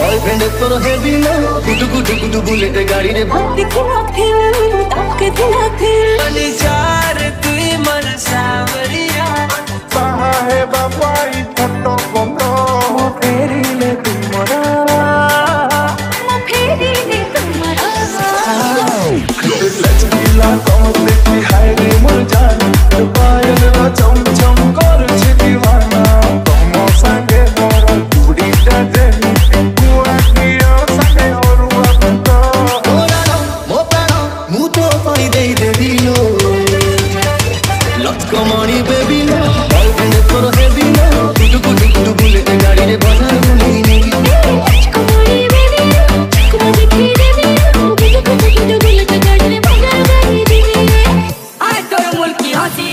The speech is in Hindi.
बॉयफ्रेंड तोर हेवी ना गुडु गुडु गुडु बुलेट गाड़ी रे भाभी की आँखें ताके दिलाती जार तुई मन सावरिया कहाँ है बाबाई फटो बंदो फेरी ले तुम्हारा लचकीला कमर देखी हाय रे मोर जान पायल रा चम चम कर छे दीवाना तुम संगे मोर चूड़ी डजनी हुआ किया संगे और हुआ बंदा मो प्राण मु तो पाई दे दिलो लच कमानी बेबी ना बॉयफ्रेंड तोर हेवी ना गुडु गुडु गुडु बुलेट गाड़ी रे बाजार बुली आई तो मुल्की हंसी